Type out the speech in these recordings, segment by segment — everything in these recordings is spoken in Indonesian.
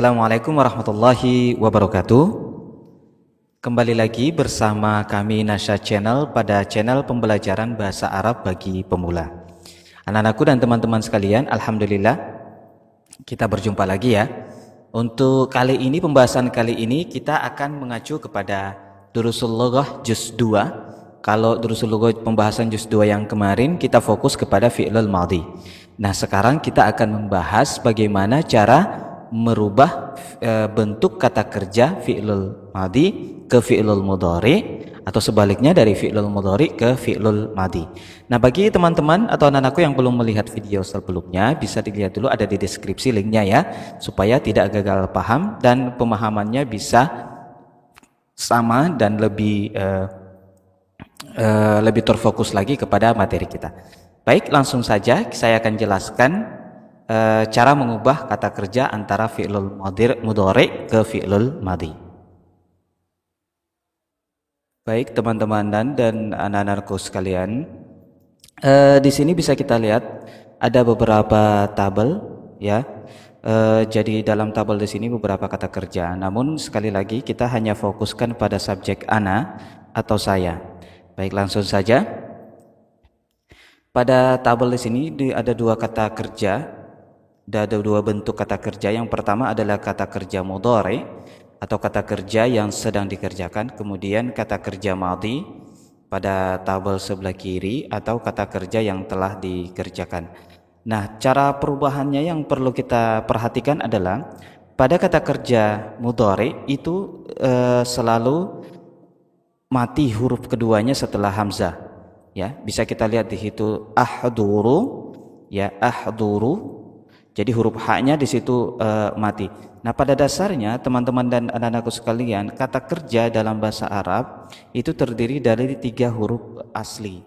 Assalamualaikum warahmatullahi wabarakatuh. Kembali lagi bersama kami Nasya Channel pada channel pembelajaran bahasa Arab bagi pemula. Anak-anakku dan teman-teman sekalian, alhamdulillah kita berjumpa lagi ya. Untuk kali ini, pembahasan kali ini kita akan mengacu kepada Durusul Lughah Juz 2. Kalau Durusul Lughah pembahasan Juz 2 yang kemarin kita fokus kepada fi'lul madhi. Nah, sekarang kita akan membahas bagaimana cara merubah bentuk kata kerja fi'lul madhi ke fi'lul mudhari atau sebaliknya dari fi'lul mudhari ke fi'lul madhi. Nah, bagi teman-teman atau anak-anakku yang belum melihat video sebelumnya, bisa dilihat dulu, ada di deskripsi linknya ya, supaya tidak gagal paham dan pemahamannya bisa sama dan lebih terfokus lagi kepada materi kita. Baik, langsung saja saya akan jelaskan cara mengubah kata kerja antara fi'lul mudhari ke fi'lul madhi. Baik teman-teman dan anak-anakku sekalian, di sini bisa kita lihat ada beberapa tabel ya. Jadi dalam tabel di sini beberapa kata kerja. Namun sekali lagi kita hanya fokuskan pada subjek ana atau saya. Baik, langsung saja. Pada tabel di sini ada dua kata kerja. Ada dua bentuk kata kerja. Yang pertama adalah kata kerja mudhari atau kata kerja yang sedang dikerjakan, kemudian kata kerja madhi pada tabel sebelah kiri atau kata kerja yang telah dikerjakan. Nah, cara perubahannya yang perlu kita perhatikan adalah pada kata kerja mudhari itu selalu mati huruf keduanya setelah hamzah. Ya, bisa kita lihat di situ ahduru, ya ahduru. Jadi huruf h-nya di situ mati. Nah, pada dasarnya teman-teman dan anak-anakku sekalian, kata kerja dalam bahasa Arab itu terdiri dari 3 huruf asli.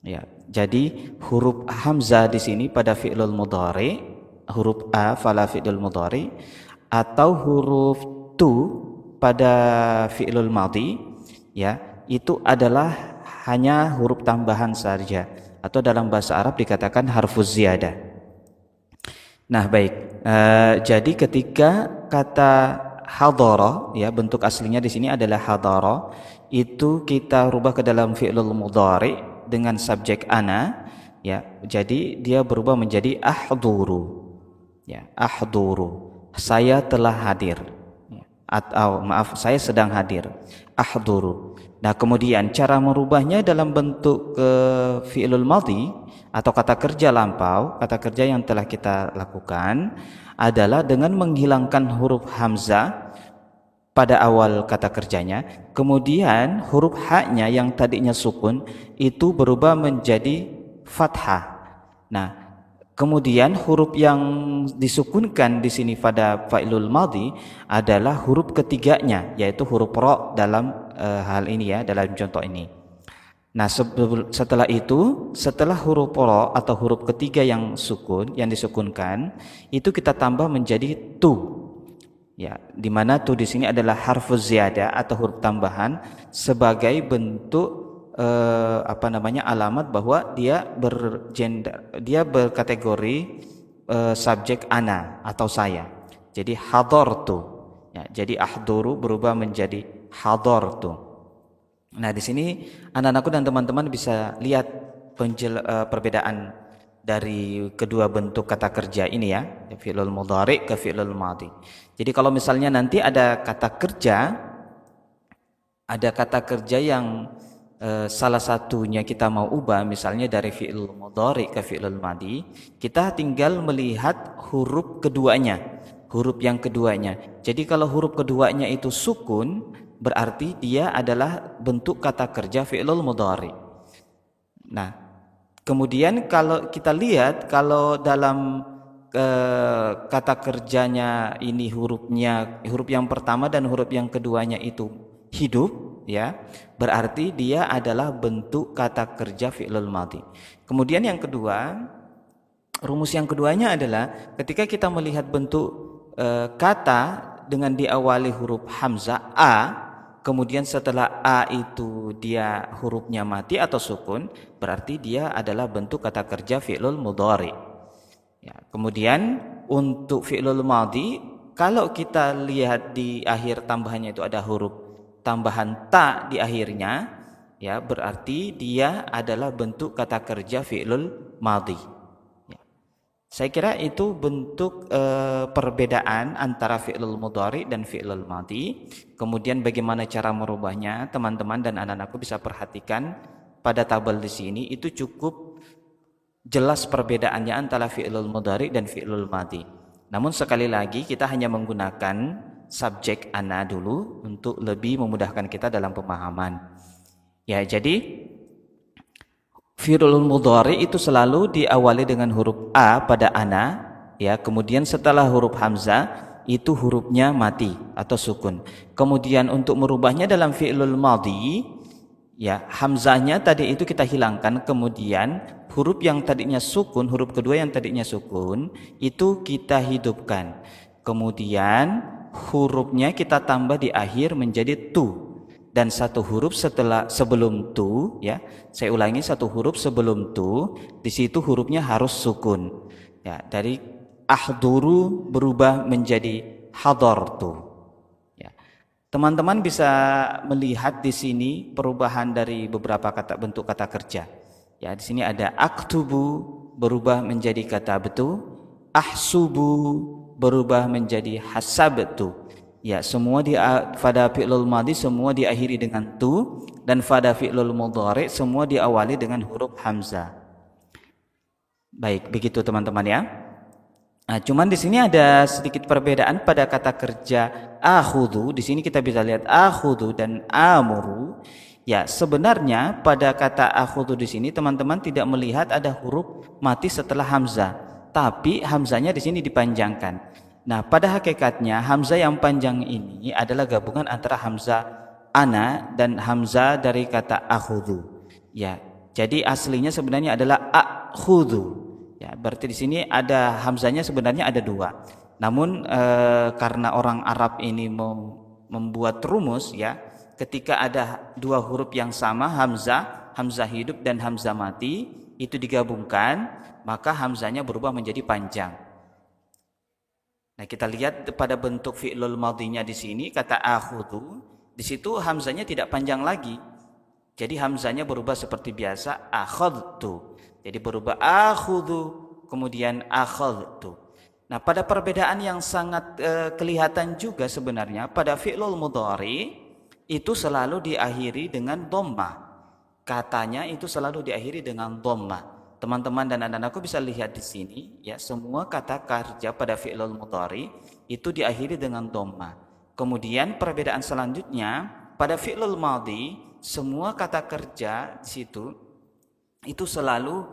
Ya, jadi huruf hamzah di sini pada fi'lul mudhari, huruf a pada fi'lul mudhari, atau huruf tu pada fi'lul madhi, ya, itu adalah hanya huruf tambahan saja, atau dalam bahasa Arab dikatakan harfuz ziyadah. Nah, baik. Jadi ketika kata hadara, ya, bentuk aslinya di sini adalah hadara, itu kita rubah ke dalam fi'lul mudhari dengan subjek ana, ya. Jadi dia berubah menjadi ahduru. Ya, ahduru. Saya telah hadir. Ya. Atau maaf, saya sedang hadir. Ahduru. Nah, kemudian cara merubahnya dalam bentuk fi'lul madhi atau kata kerja lampau, kata kerja yang telah kita lakukan adalah dengan menghilangkan huruf hamzah pada awal kata kerjanya, kemudian huruf h-nya yang tadinya sukun itu berubah menjadi fathah. Nah, kemudian huruf yang disukunkan di sini pada fi'lul madhi adalah huruf ketiganya, yaitu huruf ra dalam hal ini ya, dalam contoh ini. Nah, setelah itu, setelah huruf ra atau huruf ketiga yang disukunkan, itu kita tambah menjadi tu. Ya, di mana tu di sini adalah harfuz ziyadah atau huruf tambahan sebagai bentuk alamat bahwa dia berkategori subjek ana atau saya. Jadi hadartu. Ya, jadi ahduru berubah menjadi hadartu. Nah, di sini anak-anakku dan teman-teman bisa lihat perbedaan dari kedua bentuk kata kerja ini ya, fi'lul mudhari ke fi'lul madhi. Jadi kalau misalnya nanti ada kata kerja yang salah satunya kita mau ubah, misalnya dari fi'lul mudhari ke fi'lul madhi, kita tinggal melihat huruf keduanya, huruf yang keduanya. Jadi kalau huruf keduanya itu sukun, berarti dia adalah bentuk kata kerja fi'lul mudhari. Nah, kemudian kalau kita lihat, kalau dalam kata kerjanya ini huruf yang pertama dan huruf yang keduanya itu hidup, ya, berarti dia adalah bentuk kata kerja fi'lul madhi. Kemudian yang kedua, rumus yang keduanya adalah ketika kita melihat bentuk kata dengan diawali huruf hamzah a, kemudian setelah a itu dia hurufnya mati atau sukun, berarti dia adalah bentuk kata kerja fi'lul mudhari. Ya, kemudian untuk fi'lul madhi kalau kita lihat di akhir tambahannya itu ada huruf tambahan ta di akhirnya, ya berarti dia adalah bentuk kata kerja fi'lul madhi. Ya. Saya kira itu bentuk perbedaan antara fi'lul mudhari dan fi'lul madhi. Kemudian bagaimana cara merubahnya, teman-teman dan anak-anakku bisa perhatikan pada tabel di sini, itu cukup jelas perbedaannya antara fi'lul mudhari dan fi'lul madhi. Namun sekali lagi kita hanya menggunakan subjek ana dulu untuk lebih memudahkan kita dalam pemahaman. Ya, jadi fi'lul mudhari itu selalu diawali dengan huruf a pada ana, ya. Kemudian setelah huruf hamzah itu hurufnya mati atau sukun. Kemudian untuk merubahnya dalam fi'lul madhi, ya, hamzahnya tadi itu kita hilangkan, kemudian huruf yang tadinya sukun, huruf kedua yang tadinya sukun itu kita hidupkan. Kemudian hurufnya kita tambah di akhir menjadi tu, dan satu huruf sebelum tu, ya. Saya ulangi, satu huruf sebelum tu, di situ hurufnya harus sukun. Ya, dari ahduru berubah menjadi hadartu. Teman-teman bisa melihat di sini perubahan dari beberapa bentuk kata kerja. Ya, di sini ada aktubu berubah menjadi kata betu, ahsubu berubah menjadi hasabtu. Ya, semua pada fi'lul madhi semua diakhiri dengan tu, dan pada fi'lul mudhari semua diawali dengan huruf hamzah. Baik, begitu teman-teman ya. Nah, cuman di sini ada sedikit perbedaan pada kata kerja akhudhu. Di sini kita bisa lihat akhudhu dan amuru. Ya, sebenarnya pada kata akhudhu di sini teman-teman tidak melihat ada huruf mati setelah hamzah, tapi hamzahnya di sini dipanjangkan. Nah, pada hakikatnya hamzah yang panjang ini adalah gabungan antara hamzah ana dan hamzah dari kata akhudhu. Ya, jadi aslinya sebenarnya adalah akhudhu. Ya, berarti di sini ada hamzahnya sebenarnya ada dua. Namun karena orang Arab ini membuat rumus, ya, ketika ada dua huruf yang sama, hamzah hidup dan hamzah mati, itu digabungkan, maka hamzahnya berubah menjadi panjang. Nah, kita lihat pada bentuk fi'lul madhinya di sini kata akhudhu, di situ hamzahnya tidak panjang lagi. Jadi hamzahnya berubah seperti biasa akhadtu. Jadi berubah akhudhu kemudian akhadtu. Nah, pada perbedaan yang sangat kelihatan juga sebenarnya pada fi'lul mudhari itu selalu diakhiri dengan dhammah. Katanya itu selalu diakhiri dengan dhammah. Teman-teman dan anak-anakku bisa lihat di sini, ya, semua kata kerja pada fi'lul mudhari itu diakhiri dengan dhammah. Kemudian perbedaan selanjutnya pada fi'lul madhi, semua kata kerja di situ itu selalu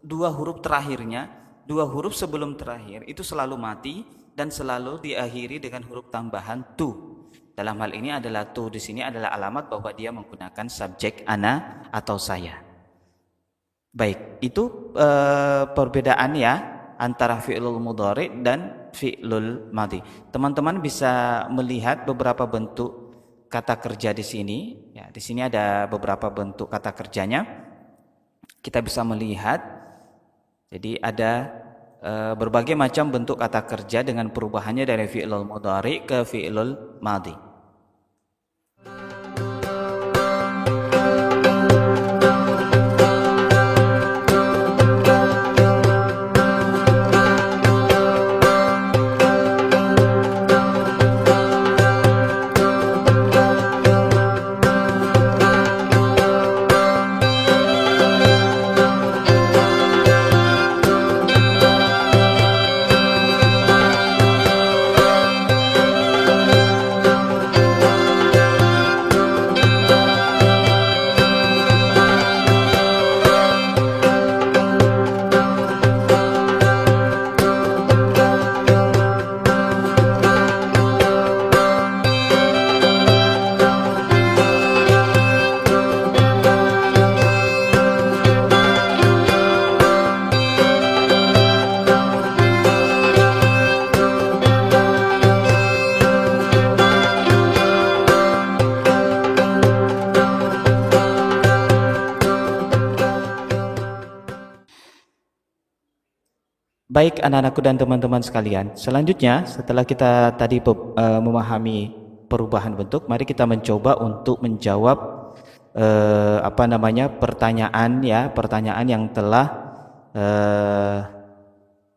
dua huruf terakhirnya, dua huruf sebelum terakhir itu selalu mati dan selalu diakhiri dengan huruf tambahan tu. Dalam hal ini adalah tu di sini adalah alamat bahwa dia menggunakan subjek ana atau saya. Baik, itu perbedaan ya antara fi'lul mudhari dan fi'lul madhi. Teman-teman bisa melihat beberapa bentuk kata kerja di sini. Ya, di sini ada beberapa bentuk kata kerjanya. Kita bisa melihat. Jadi ada berbagai macam bentuk kata kerja dengan perubahannya dari fi'lul mudhari ke fi'lul madhi. Baik anak-anakku dan teman-teman sekalian, selanjutnya setelah kita tadi memahami perubahan bentuk, mari kita mencoba untuk menjawab pertanyaan yang telah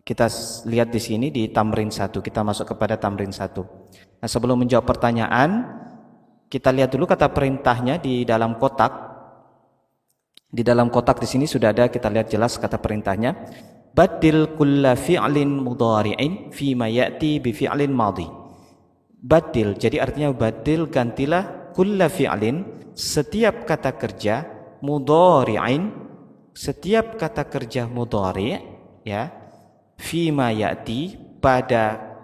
kita lihat di sini di tamrin 1. Kita masuk kepada tamrin 1. Nah, sebelum menjawab pertanyaan, kita lihat dulu kata perintahnya di dalam kotak. Di dalam kotak di sini sudah ada, kita lihat jelas kata perintahnya. Badil kulla fi'lin mudhari'in fima ya'ti bi fi'lin madhi. Badil, jadi artinya badil, gantilah kulla fi'lin, setiap kata kerja, mudhari'in, setiap kata kerja mudhari', ya, fima ya'ti, pada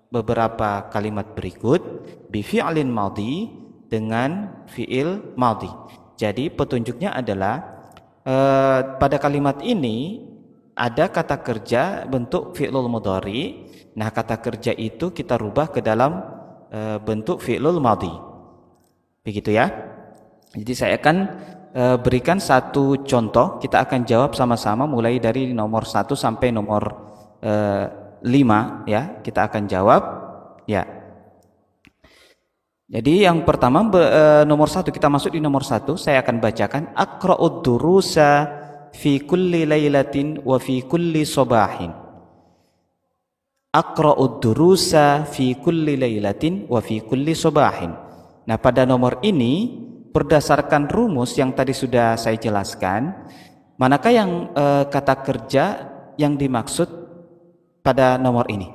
beberapa kalimat berikut, bi fi'lin madhi, dengan fi'il madhi. Jadi petunjuknya adalah pada kalimat ini ada kata kerja bentuk fi'lul mudhari. Nah, kata kerja itu kita rubah ke dalam bentuk fi'lul madhi. Begitu ya. Jadi saya akan berikan satu contoh. Kita akan jawab sama-sama mulai dari nomor 1 sampai nomor 5 ya. Kita akan jawab ya. Jadi yang pertama nomor 1, kita masuk di nomor 1. Saya akan bacakan aqra'ud durusa fi kulli lailatin wa fi kulli sabahin. Aqra'ud durusa fi kulli lailatin wa fi kulli sabahin. Nah, pada nomor ini berdasarkan rumus yang tadi sudah saya jelaskan, manakah yang kata kerja yang dimaksud pada nomor ini?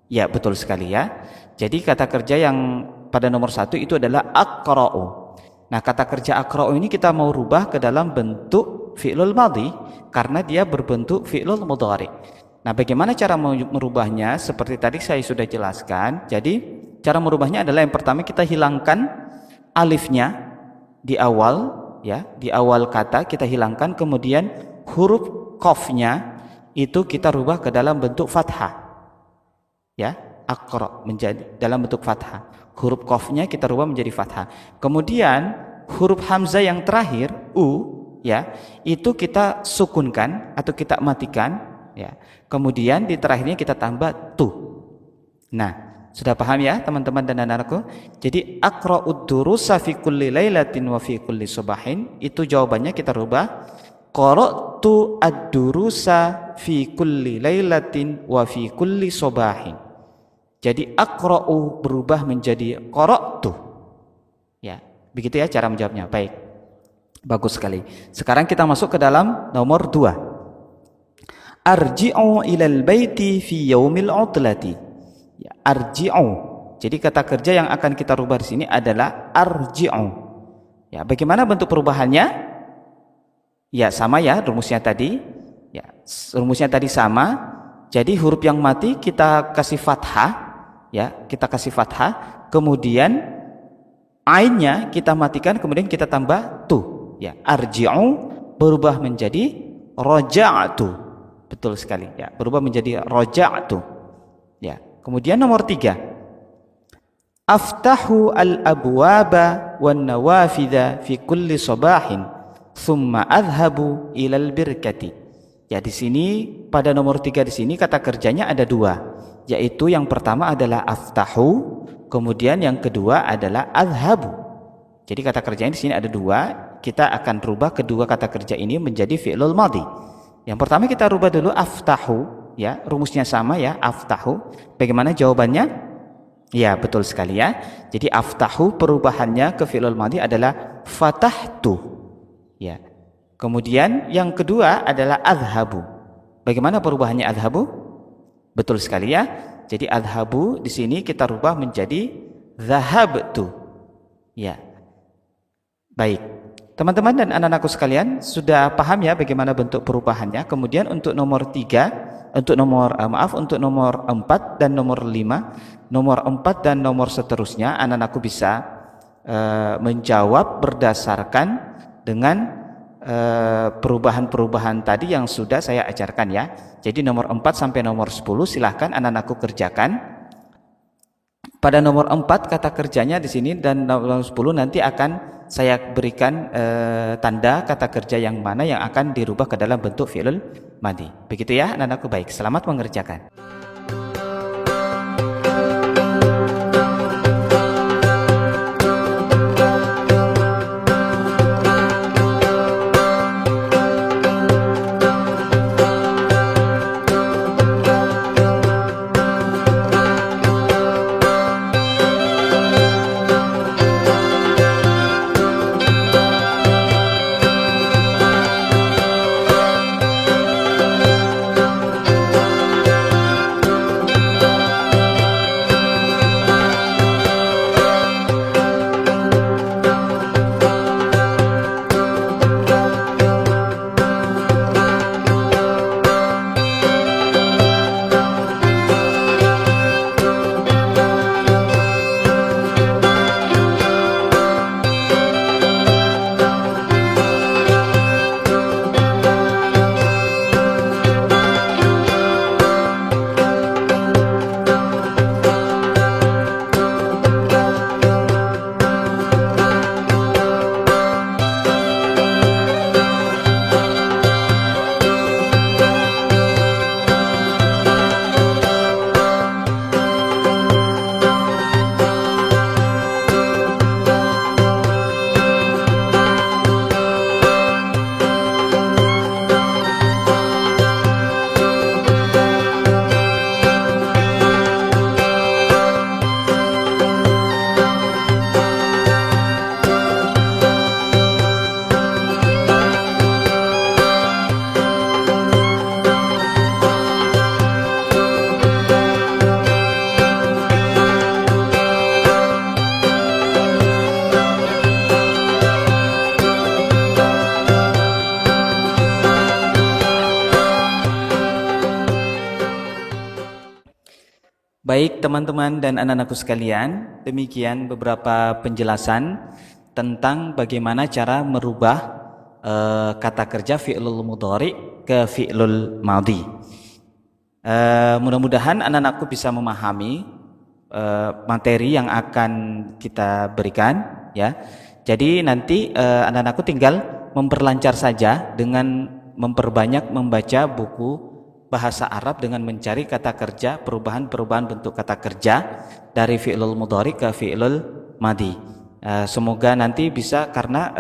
Ya, betul sekali ya. Jadi kata kerja yang pada nomor 1 itu adalah aqra'u. Nah, kata kerja aqra'u ini kita mau rubah ke dalam bentuk fi'lul madhi karena dia berbentuk fi'lul mudhari. Nah, bagaimana cara merubahnya? Seperti tadi saya sudah jelaskan. Jadi, cara merubahnya adalah yang pertama kita hilangkan alifnya di awal, ya, di awal kata kita hilangkan, kemudian huruf qafnya itu kita rubah ke dalam bentuk fathah. Ya, aqra menjadi dalam bentuk fathah. Huruf qafnya kita rubah menjadi fathah. Kemudian huruf hamzah yang terakhir ya, itu kita sukunkan atau kita matikan ya. Kemudian di terakhirnya kita tambah tu. Nah, sudah paham ya teman-teman dan anak-anakku? Jadi aqra'ud durusa fi kulli lailatin wa fi kulli subahin, itu jawabannya kita rubah qara'tu ad-durusa fi kulli lailatin wa fi kulli subahin. Jadi aqra'u berubah menjadi qara'tu. Ya, begitu ya cara menjawabnya. Baik. Bagus sekali. Sekarang kita masuk ke dalam nomor 2. Arji'u ilal baiti fi yaumil utlati. Ya, arji'u. Jadi kata kerja yang akan kita rubah di sini adalah arji'u. Ya, bagaimana bentuk perubahannya? Ya, sama ya rumusnya tadi. Ya, rumusnya tadi sama. Jadi huruf yang mati kita kasih fathah, ya, kita kasih fathah. Kemudian ainnya kita matikan, kemudian kita tambah tu. Ya, arji'u berubah menjadi raja'tu. Betul sekali ya, berubah menjadi raja'tu. Ya, kemudian nomor 3. Aftahu al-abwaba wan nawafidha fi kulli sabahin thumma adhhabu ilal birkati. Ya, di sini pada nomor 3 di sini kata kerjanya ada 2, yaitu yang pertama adalah aftahu, kemudian yang kedua adalah adhhabu. Jadi kata kerjanya di sini ada 2, kita akan rubah kedua kata kerja ini menjadi fi'lul madhi. Yang pertama kita rubah dulu aftahu, ya, rumusnya sama ya, aftahu. Bagaimana jawabannya? Ya, betul sekali ya. Jadi aftahu perubahannya ke fi'lul madhi adalah fatahtu. Ya. Kemudian yang kedua adalah adhabu. Bagaimana perubahannya adhabu? Betul sekali ya. Jadi adhabu di sini kita rubah menjadi dhahabtu. Ya. Baik. Teman-teman dan anak-anakku sekalian, sudah paham ya bagaimana bentuk perubahannya? Kemudian untuk nomor 3, untuk nomor 4 dan nomor 5, nomor 4 dan nomor seterusnya anak-anakku bisa menjawab berdasarkan dengan perubahan-perubahan tadi yang sudah saya ajarkan ya. Jadi nomor 4 sampai nomor 10 silahkan anak-anakku kerjakan. Pada nomor 4 kata kerjanya di sini dan nomor 10 nanti akan saya berikan tanda kata kerja yang mana yang akan dirubah ke dalam bentuk fi'lul madhi. Begitu ya anak-anakku, baik. Selamat mengerjakan. Baik teman-teman dan anak-anakku sekalian, demikian beberapa penjelasan tentang bagaimana cara merubah kata kerja fi'lul mudhari ke fi'lul madhi. Mudah-mudahan anak-anakku bisa memahami materi yang akan kita berikan, ya. Jadi nanti anak-anakku tinggal memperlancar saja dengan memperbanyak membaca buku bahasa Arab dengan mencari kata kerja, perubahan-perubahan bentuk kata kerja dari fi'lul mudhari ke fi'lul madhi. Semoga nanti bisa, karena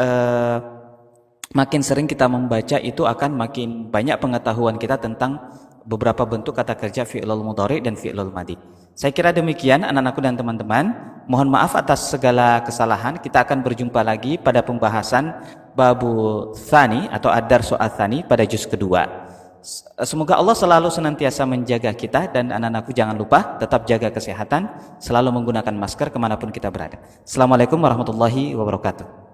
makin sering kita membaca itu akan makin banyak pengetahuan kita tentang beberapa bentuk kata kerja fi'lul mudhari dan fi'lul madhi. Saya kira demikian anak-anakku dan teman-teman. Mohon maaf atas segala kesalahan. Kita akan berjumpa lagi pada pembahasan babu tsani atau ad-darsu ats-tsani pada juz kedua. Semoga Allah selalu senantiasa menjaga kita, dan anak-anakku jangan lupa tetap jaga kesehatan, selalu menggunakan masker kemanapun kita berada. Assalamualaikum warahmatullahi wabarakatuh.